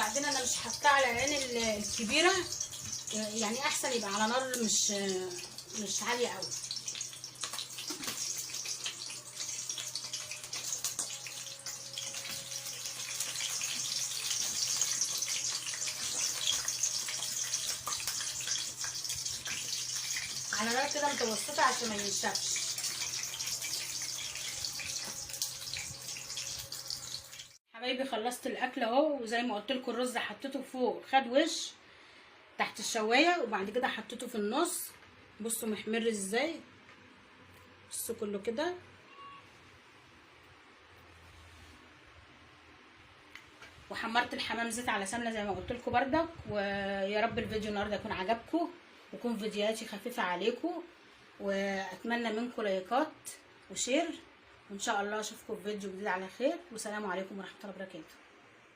وبعدين انا مش حاطاه على العين الكبيره، يعني احسن يبقى على نار مش عاليه قوي. على نار كده متوسطه عشان ما ينشفش. حبايبي خلصت الاكل اهو، وزي ما قلت لكم الرز حطيته فوق خد وش تحت الشوايه، وبعد كده حطيته في النص. بصوا محمر ازاي، بصوا كله كده. وحمرت الحمام زيت على سمنه زي ما قلت لكم بردك. ويا رب الفيديو النهارده يكون عجبكم، ويكون فيديوهاتي خفيفه عليكم، واتمنى منكم لايكات وشير، وان شاء الله اشوفكم في فيديو جديد على خير. والسلام عليكم ورحمه الله وبركاته.